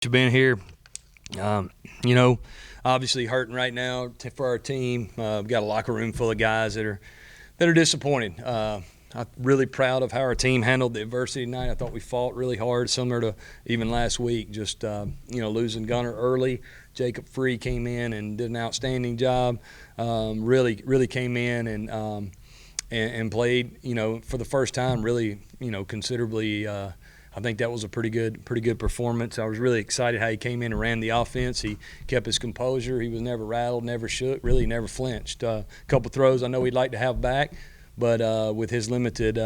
You been here. Um, you know, obviously hurting right now for our team. We've got a locker room full of guys that are disappointed. I'm really proud of how our team handled the adversity tonight. I thought we fought really hard, similar to even last week. Just losing Gunner early. Jacob Free came in and did an outstanding job. Really came in and played. For the first time, really considerably. I think that was a pretty good performance. I was really excited how he came in and ran the offense. He kept his composure. He was never rattled, never shook, really never flinched. A couple throws I know he'd like to have back, but with his limited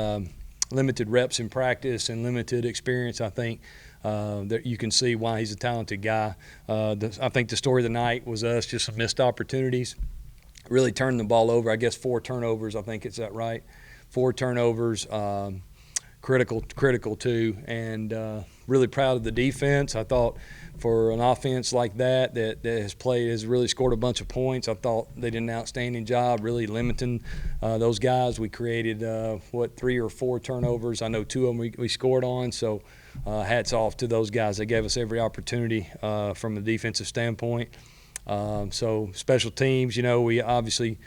reps in practice and limited experience, I think that you can see why he's a talented guy. I think the story of the night was us, just some missed opportunities. Really turned the ball over. I guess 4 turnovers. I think it's that right. 4 turnovers. Critical too, and really proud of the defense. I thought for an offense like that has really scored a bunch of points. I thought they did an outstanding job really limiting those guys. We created 3 or 4 turnovers. I know 2 of them we scored on, so hats off to those guys. They gave us every opportunity from a defensive standpoint. So special teams, we obviously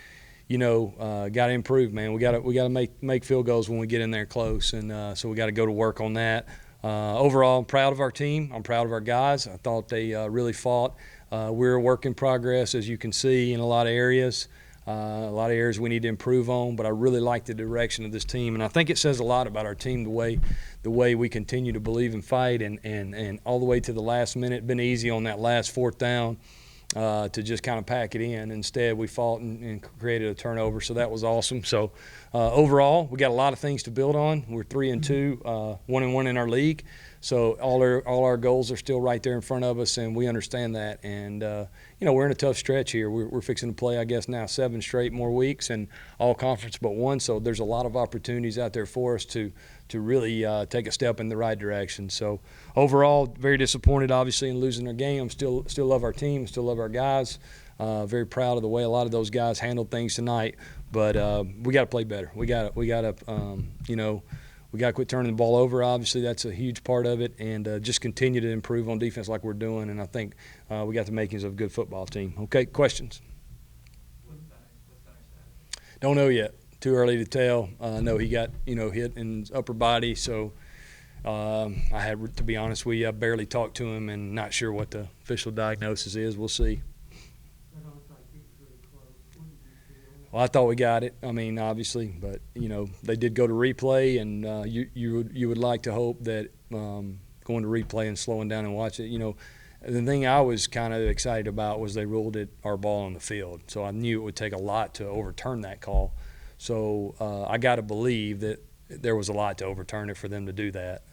got to improve, man. We got to make field goals when we get in there close, and so we got to go to work on that. Overall, I'm proud of our team. I'm proud of our guys. I thought they really fought. We're a work in progress, as you can see, in a lot of areas. A lot of areas we need to improve on, but I really like the direction of this team, and I think it says a lot about our team, the way we continue to believe and fight, and all the way to the last minute. Been easy on that last 4th down. To just kind of pack it in. Instead, we fought and created a turnover, so that was awesome. So overall, we got a lot of things to build on. We're 3-2, 1-1 in our league. So all our goals are still right there in front of us, and we understand that. And we're in a tough stretch here. We're fixing to play, I guess, now 7 straight more weeks, and all conference but one. So there's a lot of opportunities out there for us to really take a step in the right direction. So overall, very disappointed, obviously, in losing our game. Still love our team, still love our guys. Very proud of the way a lot of those guys handled things tonight. But we got to play better. We got to quit turning the ball over. Obviously, that's a huge part of it, and just continue to improve on defense like we're doing. And I think we got the makings of a good football team. Okay, questions? Don't know yet. Too early to tell. I know he got hit in his upper body, so I had to be honest with you, I barely talked to him, and not sure what the official diagnosis is. We'll see. Well, I thought we got it. I mean, obviously, but they did go to replay, and you would like to hope that going to replay and slowing down and watch it. The thing I was kind of excited about was they ruled it our ball on the field, so I knew it would take a lot to overturn that call. So I got to believe that there was a lot to overturn it for them to do that.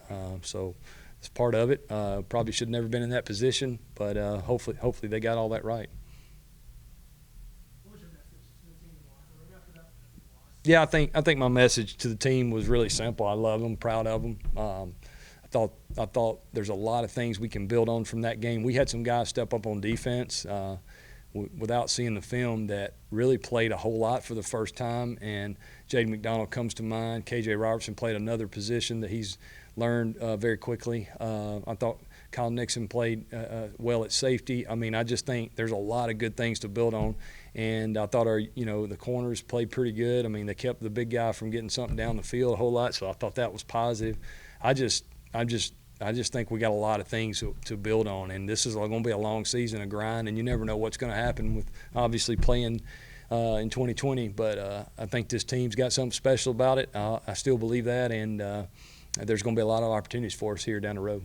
So it's part of it. Probably should have never been in that position, but hopefully they got all that right. Yeah, I think my message to the team was really simple. I love them, proud of them. I thought there's a lot of things we can build on from that game. We had some guys step up on defense without seeing the film that really played a whole lot for the first time. And Jaden McDonald comes to mind. KJ Robertson played another position that he's learned very quickly. I thought Kyle Nixon played well at safety. I mean, I just think there's a lot of good things to build on. And I thought the corners played pretty good. I mean, they kept the big guy from getting something down the field a whole lot, so I thought that was positive. I just think we got a lot of things to build on, and this is going to be a long season, a grind, and you never know what's going to happen with obviously playing in 2020. But I think this team's got something special about it. I still believe that, and there's going to be a lot of opportunities for us here down the road.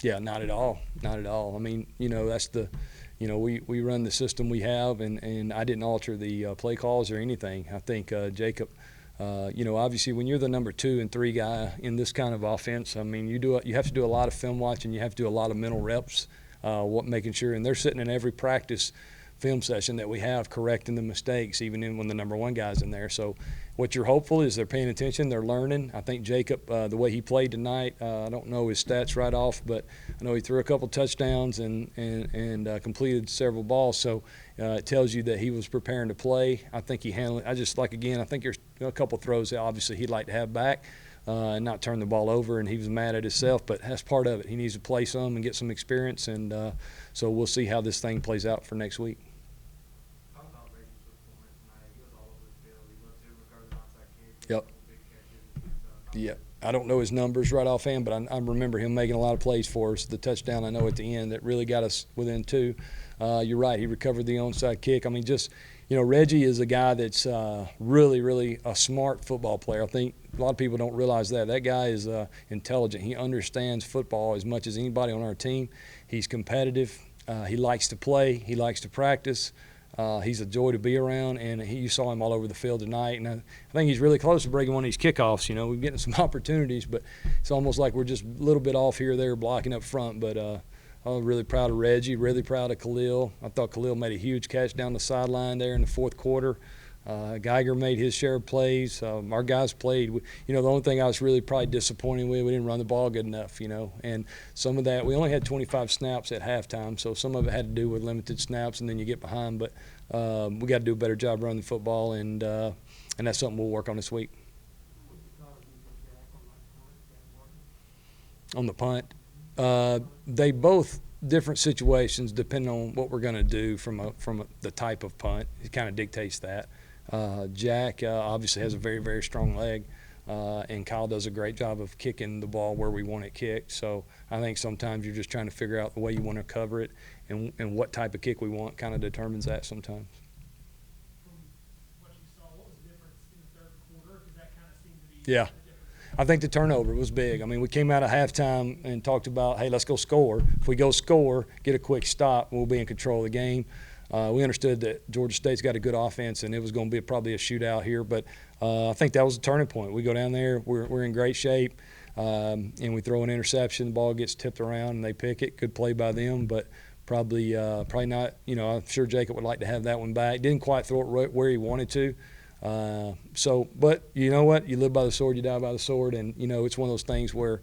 Yeah, not at all. Not at all. I mean, that's we run the system we have, and I didn't alter the play calls or anything. I think Jacob, obviously when you're the number 2 and 3 guy in this kind of offense, I mean, you have to do a lot of film watching. You have to do a lot of mental reps, making sure, and they're sitting in every practice film session that we have correcting the mistakes, even when the number 1 guy's in there. So what you're hopeful is they're paying attention, they're learning. I think Jacob, the way he played tonight, I don't know his stats right off, but I know he threw a couple touchdowns and completed several balls. So it tells you that he was preparing to play. I think he handled it. I think there's a couple throws that obviously he'd like to have back. and not turn the ball over, and he was mad at himself, but that's part of it. He needs to play some and get some experience, and so we'll see how this thing plays out for next week. Talk about Reggie's performance tonight. He was all over the field. He looked to recover the onside kick. Yep. Big catches. Yeah, I don't know his numbers right offhand, but I remember him making a lot of plays for us. The touchdown I know at the end that really got us within 2. You're right. He recovered the onside kick. I mean, just Reggie is a guy that's really, really a smart football player. I think a lot of people don't realize that. That guy is intelligent. He understands football as much as anybody on our team. He's competitive. He likes to play. He likes to practice. He's a joy to be around, and you saw him all over the field tonight. And I think he's really close to breaking one of these kickoffs. We're getting some opportunities, but it's almost like we're just a little bit off here or there blocking up front. But I'm really proud of Reggie, really proud of Khalil. I thought Khalil made a huge catch down the sideline there in the fourth quarter. Geiger made his share of plays. Our guys played. The only thing I was really probably disappointed with, we didn't run the ball good enough, And some of that, we only had 25 snaps at halftime, so some of it had to do with limited snaps, and then you get behind. But we got to do a better job running the football, and that's something we'll work on this week. On the punt, they both different situations depending on what we're going to do from the type of punt. It kind of dictates that. Jack obviously has a very, very strong leg, and Kyle does a great job of kicking the ball where we want it kicked. So I think sometimes you're just trying to figure out the way you want to cover it, and what type of kick we want kind of determines that sometimes. From what you saw, what was the difference in the third quarter? Because that kind of seemed to be Yeah. I think the turnover was big. I mean, we came out of halftime and talked about, hey, let's go score. If we go score, get a quick stop, we'll be in control of the game. We understood that Georgia State's got a good offense, and it was going to be probably a shootout here. But I think that was a turning point. We go down there, we're in great shape, and we throw an interception. The ball gets tipped around, and they pick it. Good play by them, but probably not. I'm sure Jacob would like to have that one back. Didn't quite throw it where he wanted to. But you know what? You live by the sword, you die by the sword, and it's one of those things where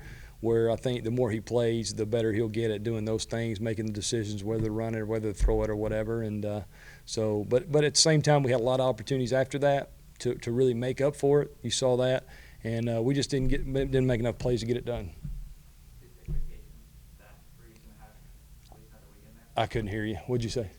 I think the more he plays, the better he'll get at doing those things, making the decisions whether to run it or whether to throw it or whatever. And but at the same time, we had a lot of opportunities after that to really make up for it. You saw that, and we just didn't make enough plays to get it done. I couldn't hear you. What'd you say?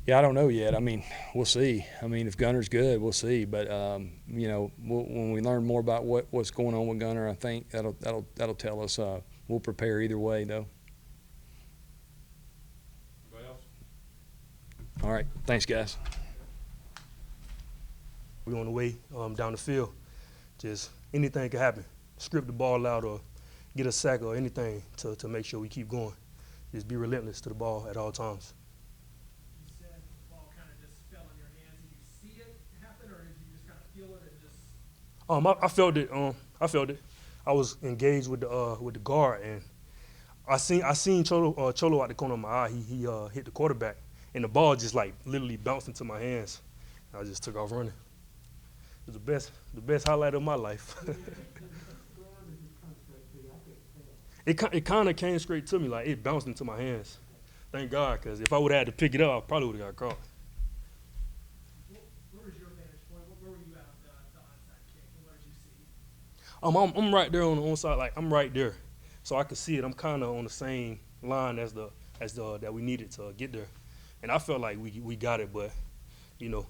Yeah, I don't know yet. I mean, we'll see. I mean, if Gunner's good, we'll see. But when we learn more about what's going on with Gunner, I think that'll tell us. We'll prepare either way, though. Anybody else? All right. Thanks, guys. We're on the way down the field. Just anything can happen. Strip the ball out or get a sack or anything to make sure we keep going. Just be relentless to the ball at all times. I felt it. I felt it. I was engaged with the guard, and I seen Cholo out the corner of my eye. He hit the quarterback, and the ball just like literally bounced into my hands. I just took off running. It was the best highlight of my life. It kind of came straight to me, like it bounced into my hands. Thank God, because if I would have had to pick it up, I probably would have got caught. Where was your vantage point? Where were you at the onside kick, and what did you see? I'm right there on the onside, like I'm right there, so I could see it. I'm kind of on the same line as the that we needed to get there, and I felt like we got it, but you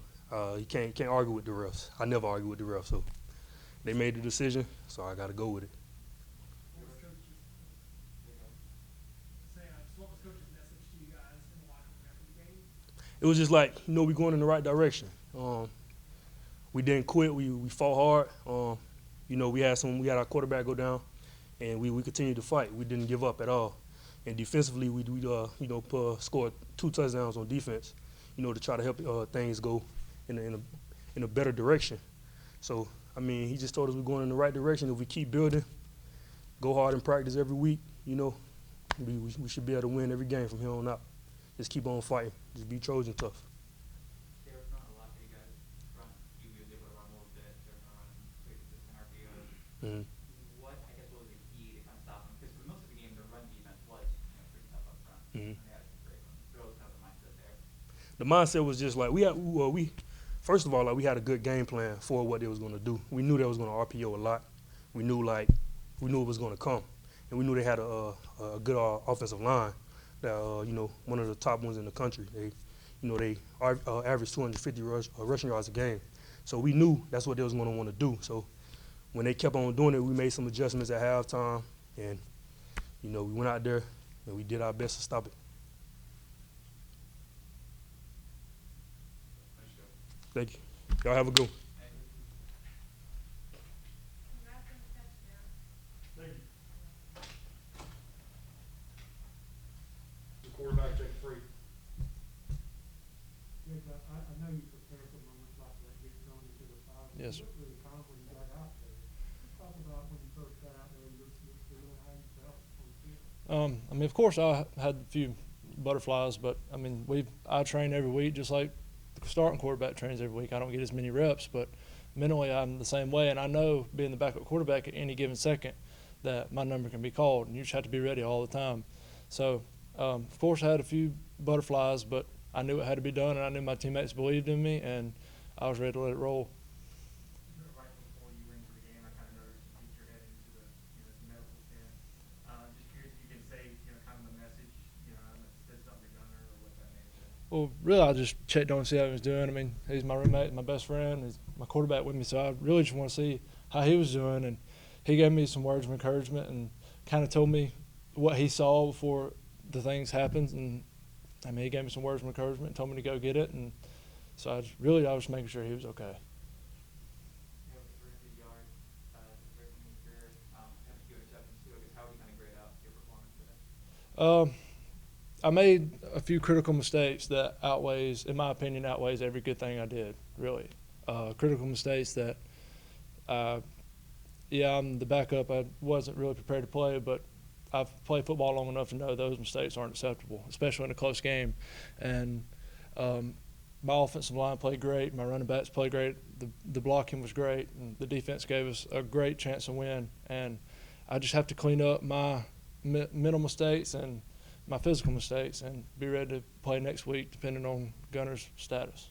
can't argue with the refs. I never argue with the refs, so they made the decision, so I got to go with it. What was Coach's message to you guys in the locker room after the game? It was just like we're going in the right direction. We didn't quit. We fought hard. We had our quarterback go down, and we continued to fight. We didn't give up at all. And defensively, we scored 2 touchdowns on defense, to try to help things go in a better direction. So I mean, he just told us we're going in the right direction. If we keep building, go hard in practice every week, we should be able to win every game from here on out. Just keep on fighting. Just be Trojan tough. Mm-hmm. What was the key to kind of stop them? Because for most of the game, the run defense was pretty tough up front. Mm-hmm. They had some great ones. So what was kind of the mindset there? The mindset was just like we first of all, like we had a good game plan for what they was going to do. We knew they was going to RPO a lot. We knew it was going to come, and we knew they had a good offensive line. That one of the top ones in the country. They averaged 250 rushing yards a game. So we knew that's what they was going to want to do. So when they kept on doing it, we made some adjustments at halftime, and we went out there and we did our best to stop it. Thank you. Y'all have a good one. Thank you. The quarterback take three. Nick, I know you prepare for moments like that, getting thrown into the fire. Yes, sir. You looked really calm when you got out there. Talk about when you first got out there, your feeling, how you felt on the field. I mean, of course, I had a few butterflies, but I mean, I train every week just like the starting quarterback trains every week. I don't get as many reps, but mentally I'm the same way, and I know being the backup quarterback at any given second that my number can be called, and you just have to be ready all the time. So, of course, I had a few butterflies, but I knew it had to be done, and I knew my teammates believed in me, and I was ready to let it roll. Right before you went into the game, I kind of noticed you peeked your head into the medical tent. Just curious if you can say kind of the message, said something to Gunner or what that may have been. Well, really, I just checked on to see how he was doing. I mean, he's my roommate, my best friend, he's my quarterback with me, so I really just want to see how he was doing. And he gave me some words of encouragement and kind of told me what he saw before the things happened. And I mean, he gave me some words of encouragement, told me to go get it, and so I was making sure he was okay. You have 300 yards the freshman career. Had a few interceptions too. I guess how would you kind of grade out your performance today? I made a few critical mistakes that in my opinion, outweighs every good thing I did, really. Critical mistakes that, I'm the backup. I wasn't really prepared to play, but I've played football long enough to know those mistakes aren't acceptable, especially in a close game. And my offensive line played great. My running backs played great. The blocking was great. And the defense gave us a great chance to win. And I just have to clean up my mental mistakes and my physical mistakes and be ready to play next week depending on Gunner's status.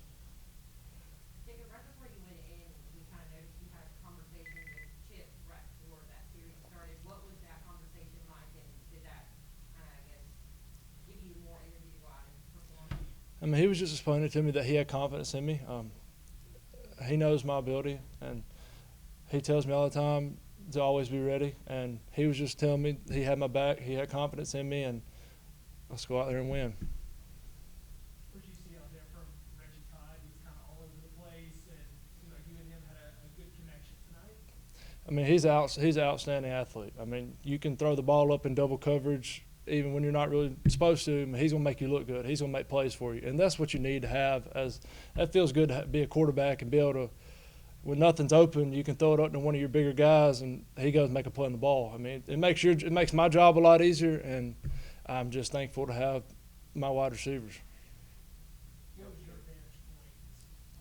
Jacob, right before you went in, we kind of noticed you had a conversation with Chip right before that series started. What was that conversation like, and did that give you more energy to go out and perform? I mean, he was just explaining to me that he had confidence in me. He knows my ability, and he tells me all the time to always be ready. And he was just telling me he had my back, he had confidence in me, and let's go out there and win. What did you see out there from Reggie Todd? He was kind of all over the place, and seemed like you and him had a good connection tonight. I mean, he's an outstanding athlete. I mean, you can throw the ball up in double coverage even when you're not really supposed to. I mean, he's going to make you look good. He's going to make plays for you, and that's what you need to have. That feels good to be a quarterback and be able to, when nothing's open, you can throw it up to one of your bigger guys, and he goes and make a play on the ball. I mean, it makes my job a lot easier, and I'm just thankful to have my wide receivers. What was your vantage point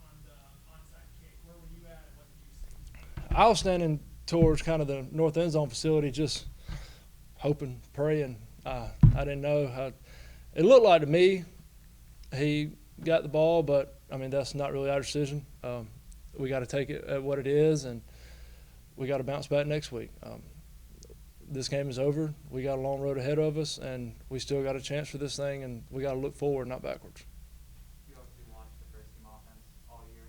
on the onside kick? Where were you at, and what did you see? I was standing towards kind of the north end zone facility, just hoping, praying. I didn't know how. It looked like to me he got the ball, but I mean that's not really our decision. We got to take it at what it is, and we got to bounce back next week. This game is over. We got a long road ahead of us, and we still got a chance for this thing, and we got to look forward, not backwards. You obviously watched the first team offense all year.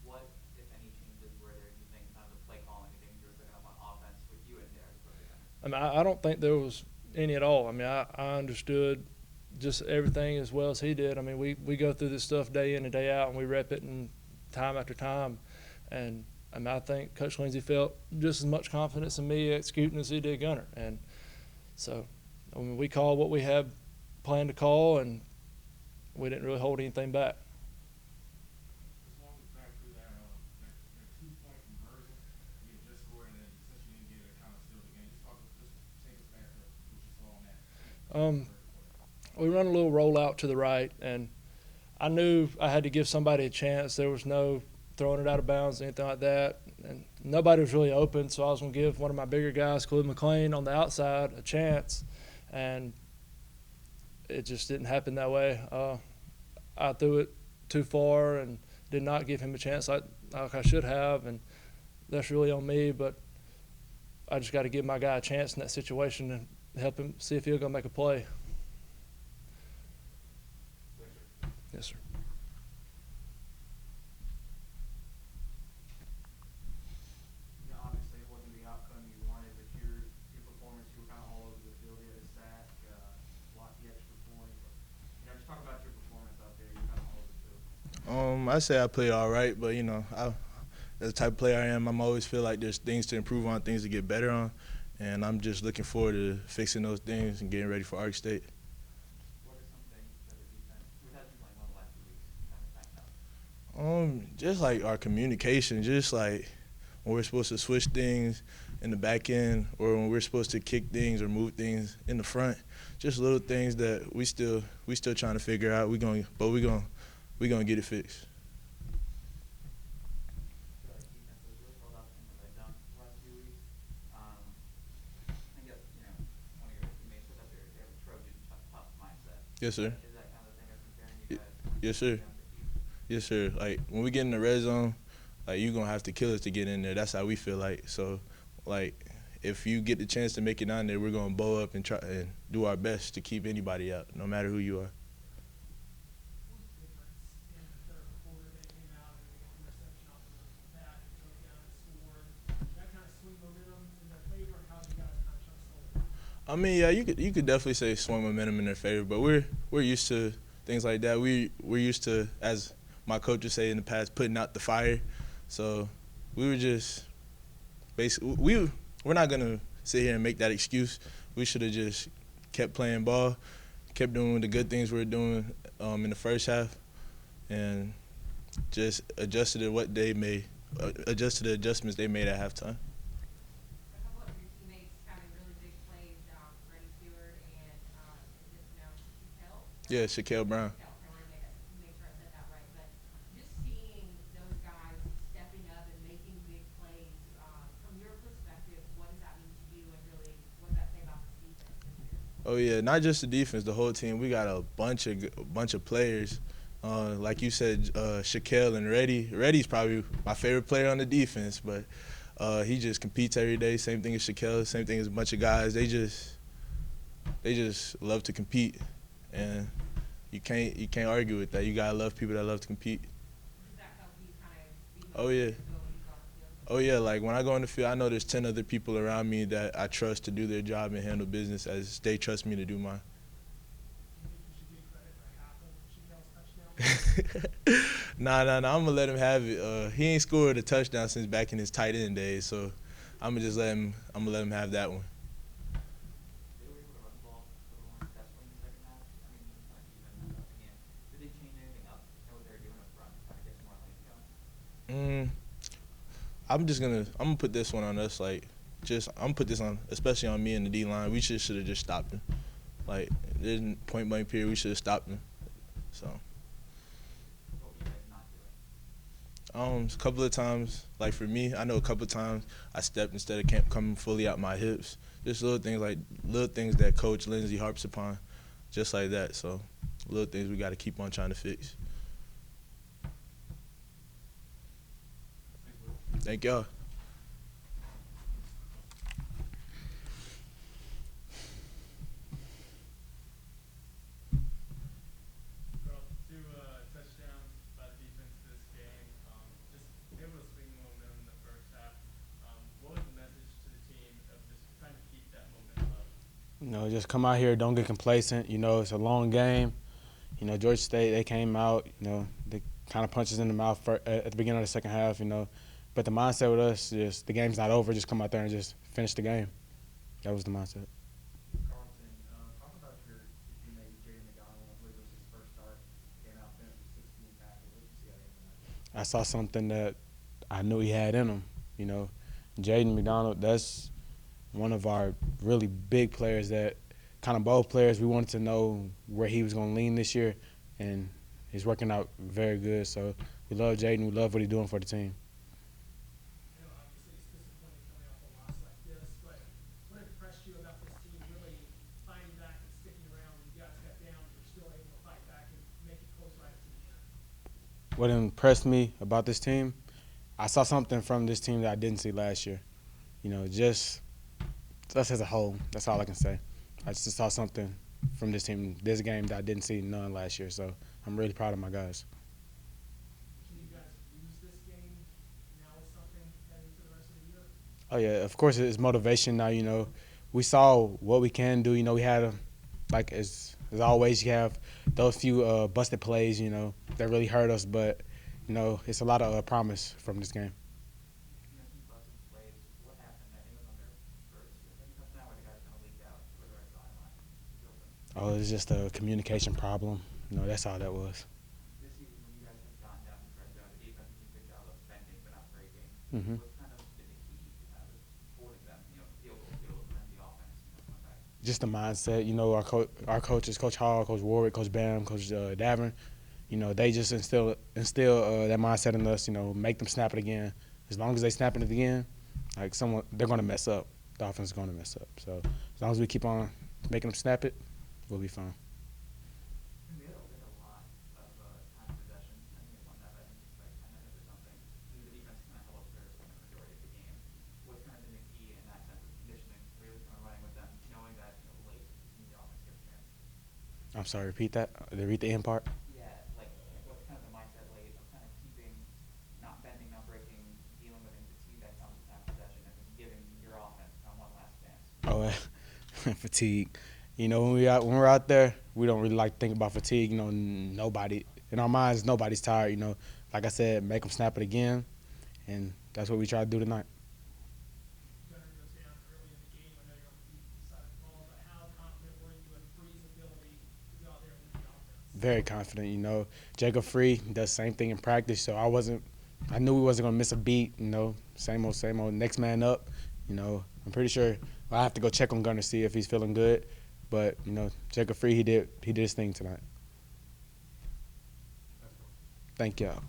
What, if any, changes were there, do you think, kind of the play calling and things you were picking up on offense with you in there as opposed to Gunner? I mean, I don't think there was any at all. I mean, I understood just everything as well as he did. I mean, we go through this stuff day in and day out, and we rep it and time after time. And I mean, I think Coach Lindsey felt just as much confidence in me executing as he did Gunner. And so, I mean, we called what we had planned to call, and we didn't really hold anything back. Just walking back through that 2-point conversion, you had just scored, and then since you didn't get it, it kind of sealed the game. Just take us back to what you saw on that. We run a little rollout to the right, and I knew I had to give somebody a chance. There was no throwing it out of bounds, anything like that. And nobody was really open, so I was going to give one of my bigger guys, Khalid McClain, on the outside a chance. And it just didn't happen that way. I threw it too far and did not give him a chance like I should have, and that's really on me. But I just got to give my guy a chance in that situation and help him see if he'll go make a play. Yes, sir. You know, obviously it wasn't the outcome you wanted, but your performance, you were kind of all over the field. You had a sack, blocked the extra point. You know, just talk about your performance out there. You're kind of all over the field. I say I played all right, but the type of player I am, I'm always feel like there's things to improve on, things to get better on, and I'm just looking forward to fixing those things and getting ready for Arc State. What are some things that the defense, without you playing well the last 2 weeks, kind of tightened up? Just like our communication, just like when we're supposed to switch things in the back end, or when we're supposed to kick things or move things in the front, just little things that we still trying to figure out. We're gonna get it fixed. I feel like defense has really held up in the red zone the last few weeks. I guess, you know, one of your teammates said that they have a Trojan tough mindset. Yes, sir. Is that kind of the thing that's comparing you guys? Yes, sir. Yes, sir. Like when we get in the red zone, like you're gonna have to kill us to get in there. That's how we feel like. So, like if you get the chance to make it on there, we're gonna bow up and try and do our best to keep anybody out, no matter who you are. What was the difference in the third quarter? They came out and they got the interception off the bat and drove down and scored. Did that kind of swing momentum in their favor, and how did you guys kind of try to slow it down? I mean, yeah, you could definitely say swing momentum in their favor, but we're used to things like that. We're used to, as my coach would say in the past, putting out the fire. So we were just basically we're not gonna sit here and make that excuse. We should have just kept playing ball, kept doing the good things we were doing in the first half, and just adjusted to what they made, adjusted the adjustments they made at halftime. A couple of your teammates having really big plays, Freddie Stewart and, is it pronounced Shaquille? Yeah, Shaquille Brown. I wanted to make sure I said that right, but just seeing those guys stepping up and making big plays, from your perspective, what does that mean to you, and really, what does that say about this defense this year? Oh yeah, not just the defense, the whole team. We got a bunch of players. Like you said, Shaquille and Reddy. Reddy's probably my favorite player on the defense, but he just competes every day. Same thing as Shaquille. Same thing as a bunch of guys. They just love to compete, and you can't argue with that. You gotta love people that love to compete. Does that help you kind of be Oh yeah. motivated to go when you go on the field? Oh yeah, like when I go on the field, I know there's 10 other people around me that I trust to do their job and handle business as they trust me to do mine. Do you think you should get credit for half of Shaquille's touchdowns? Nah, I'm gonna let him have it. He ain't scored a touchdown since back in his tight end days, so I'm gonna let him have that one. They were able to run the ball a little more successfully in the second half. I mean, it was kind of even up again. Did they change anything up in what they were doing up front to kind of get some more lanes going? I'm gonna put this one on us. Like, I'm gonna put this on, especially on me and the D line. We should have just stopped him. Like, there's point blank period. We should have stopped him. So. What were you guys not doing? A couple of times, like for me, I know a couple of times I stepped instead of coming fully out my hips. Just little things that Coach Lindsey harps upon, just like that. So, little things we got to keep on trying to fix. Thank y'all. Well, two touchdowns by the defense this game. Just able to swing momentum in the first half. What was the message to the team of just trying to keep that momentum up? You know, just come out here, don't get complacent. You know, it's a long game. You know, Georgia State, they came out, you know, they kind of punches in the mouth at the beginning of the second half, you know. But the mindset with us is the game's not over, just come out there and just finish the game. That was the mindset. Carlton, talk about your teammate, Jaden McDonald. I believe it was his first start. Came out, finished with 16 tackles. What did you see out of him tonight? I saw something that I knew he had in him, you know. Jaden McDonald, that's one of our really big players that kind of both players we wanted to know where he was going to lean this year, and he's working out very good. So we love Jaden. We love what he's doing for the team. I know obviously it's disappointing coming off a loss like this, but what impressed you about this team really fighting back and sticking around when you guys got down, but you're still able to fight back and make it close right to the end? what impressed me about this team, I saw something from this team that I didn't see last year. You know, just us as a whole. That's all I can say. I just saw something from this team, this game that I didn't see none last year. So I'm really proud of my guys. Can you guys use this game now as something heading into the rest of the year? Oh yeah, of course it's motivation now. You know, we saw what we can do. You know, we had like as always, you have those few busted plays. You know, that really hurt us, but you know, it's a lot of promise from this game. You mentioned busted plays. What happened? I think it was on their first touchdown where the guy kind of leaked out to the right sideline. It was open. Oh, it's just a communication problem. You know, that's all that was. This season, when you guys have gotten down to the red zone, the defense has done a good job of bending but not breaking. Mhm. What's kind of been the key to kind of holding them, field goal, and the offense, coming back? Just the mindset. You know, our coaches, Coach Hall, Coach Warwick, Coach Bam, Coach Davern. You know, they just instill that mindset in us. You know, make them snap it again. As long as they snap it again, like they're going to mess up. The offense is going to mess up. So as long as we keep on making them snap it, we'll be fine. We had a lot of time possession. I think they won that by like 10 minutes or something. And the defense kind of held up theirs for the majority of the game. What's kind of been the key in that sense of conditioning, really kind of running with them, knowing that late the offense gets a chance? I'm sorry, repeat that. Repeat the end part. Yeah, like what's kind of the mindset late of kind of keeping, not bending, not breaking, dealing with any fatigue that comes with time possession, and giving your offense kind of one last chance? Oh, fatigue. You know, when we're out there, we don't really like to think about fatigue. You know, nobody in our minds, nobody's tired. You know, like I said, make them snap it again, and that's what we try to do tonight. Gunner goes down early in the game. I know you're on the defensive side of the ball, but how confident were you in Free's ability to go out there and lead the offense? Very confident. You know, Jacob Free does the same thing in practice, so I knew we wasn't gonna miss a beat. You know, same old, next man up. You know, I'm pretty sure I have to go check on Gunner, see if he's feeling good. But you know, Jacob Free, he did his thing tonight. Thank y'all.